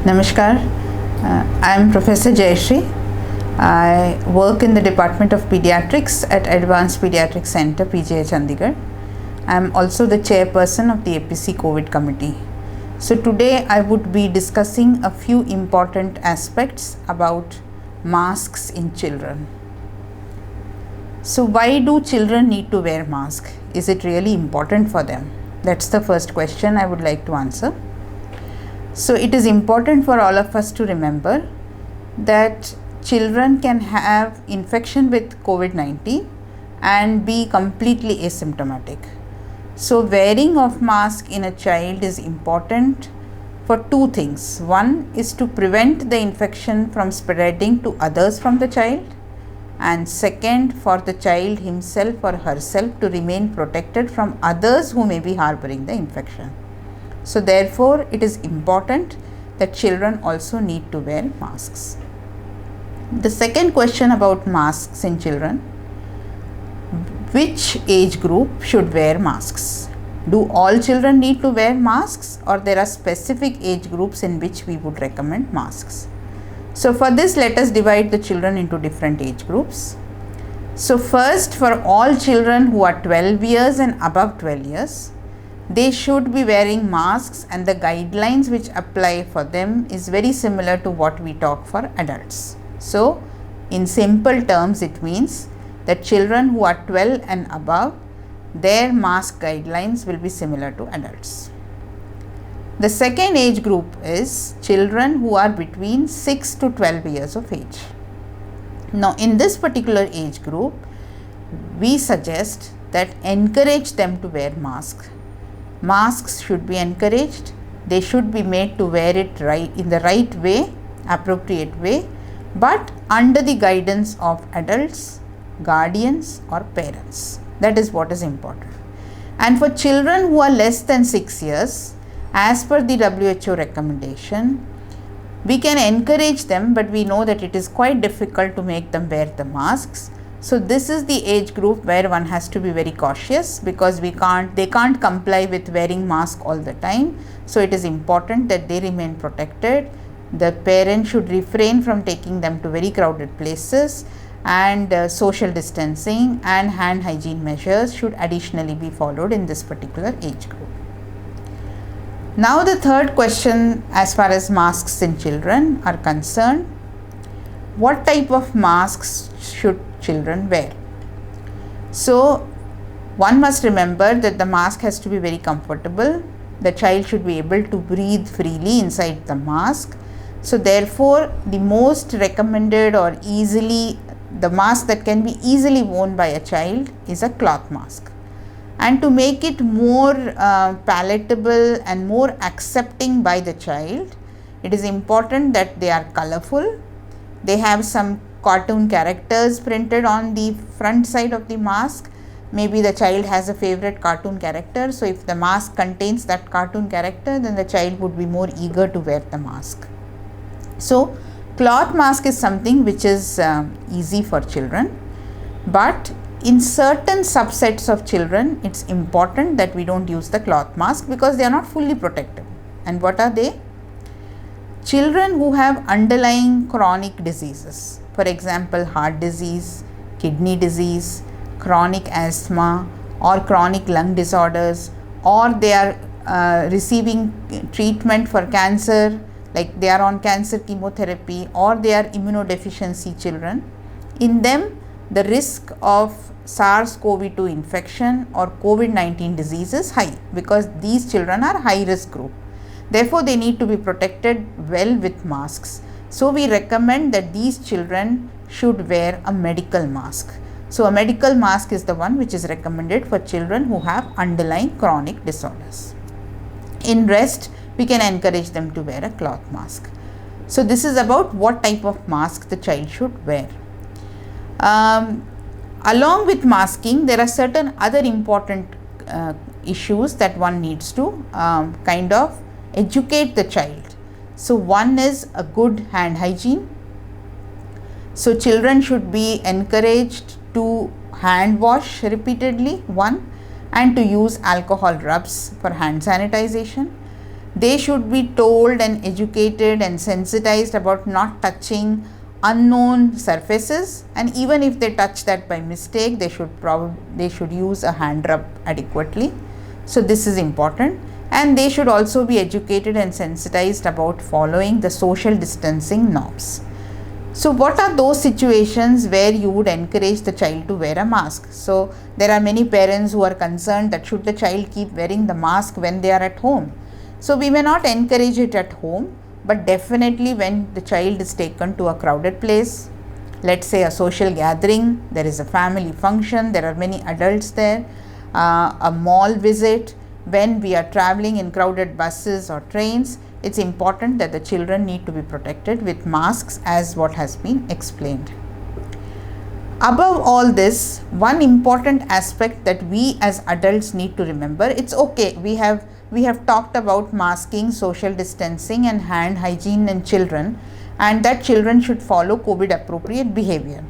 Namaskar, I am Professor Jayashree. I work in the Department of Pediatrics at Advanced Pediatric Center, PGI Chandigarh. I am also the chairperson of the APC COVID committee. So today I would be discussing a few important aspects about masks in children. So why do children need to wear masks? Is it really important for them? That's the first question I would like to answer. So it is important for all of us to remember that children can have infection with COVID-19 and be completely asymptomatic. So wearing of mask in a child is important for two things. One is to prevent the infection from spreading to others from the child, and second, for the child himself or herself to remain protected from others who may be harboring the infection. So therefore, it is important that children also need to wear masks. The second question about masks in children: which age group should wear masks? Do all children need to wear masks, or there are specific age groups in which we would recommend masks? So for this, let us divide the children into different age groups. So first, for all children who are 12 years and above 12 years, they should be wearing masks, and the guidelines which apply for them is very similar to what we talk for adults. So in simple terms, it means that children who are 12 and above, their mask guidelines will be similar to adults. The second age group is children who are between 6 to 12 years of age. Now in this particular age group, we suggest that encourage them to wear masks. Masks should be encouraged. They should be made to wear it right in the right way, appropriate way, but under the guidance of adults, guardians or parents. That is what is important. And for children who are less than 6 years, as per the WHO recommendation, we can encourage them, but we know that it is quite difficult to make them wear the masks. So this is the age group where one has to be very cautious, because they can't comply with wearing mask all the time. So it is important that they remain protected. The parent should refrain from taking them to very crowded places, and social distancing and hand hygiene measures should additionally be followed in this particular age group. Now the third question as far as masks in children are concerned: what type of masks should children wear? So one must remember that the mask has to be very comfortable. The child should be able to breathe freely inside the mask. So therefore, the most recommended or the mask that can be easily worn by a child is a cloth mask. And to make it more palatable and more accepting by the child, it is important that they are colorful. They have some cartoon characters printed on the front side of the mask. Maybe the child has a favorite cartoon character. So if the mask contains that cartoon character, then the child would be more eager to wear the mask. So cloth mask is something which is easy for children, but in certain subsets of children, it's important that we don't use the cloth mask because they are not fully protective. And what are they? Children who have underlying chronic diseases, for example, heart disease, kidney disease, chronic asthma or chronic lung disorders, or they are receiving treatment for cancer, like they are on cancer chemotherapy, or they are immunodeficiency children. In them, the risk of SARS-CoV-2 infection or COVID-19 disease is high, because these children are high risk group. Therefore, they need to be protected well with masks. So we recommend that these children should wear a medical mask. So a medical mask is the one which is recommended for children who have underlying chronic disorders. In rest, we can encourage them to wear a cloth mask. So this is about what type of mask the child should wear. Along with masking, there are certain other important issues that one needs to kind of educate the child. So one is a good hand hygiene. So children should be encouraged to hand wash repeatedly, and to use alcohol rubs for hand sanitization. They should be told and educated and sensitized about not touching unknown surfaces, and even if they touch that by mistake, they should use a hand rub adequately. So this is important, and they should also be educated and sensitized about following the social distancing norms. So what are those situations where you would encourage the child to wear a mask? So there are many parents who are concerned that should the child keep wearing the mask when they are at home. So we may not encourage it at home, but definitely when the child is taken to a crowded place, let's say a social gathering, there is a family function, there are many adults there, a mall visit, when we are traveling in crowded buses or trains, it's important that the children need to be protected with masks, as what has been explained. Above all this, one important aspect that we as adults need to remember, it's okay, we have talked about masking, social distancing and hand hygiene in children, and that children should follow COVID appropriate behavior.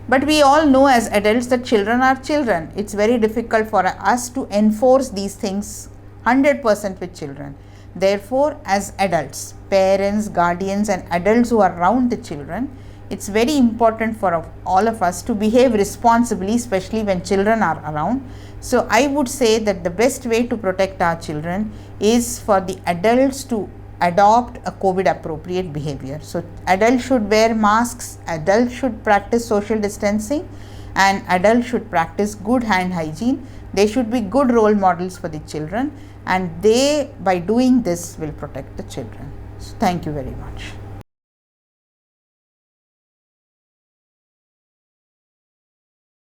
But we all know as adults that children are children. It's very difficult for us to enforce these things 100% with children. Therefore, as adults, parents, guardians and adults who are around the children, it's very important for all of us to behave responsibly, especially when children are around. So I would say that the best way to protect our children is for the adults to adopt a COVID appropriate behavior. So adults should wear masks, adults should practice social distancing, and adults should practice good hand hygiene. They should be good role models for the children, and they, by doing this, will protect the children. So thank you very much.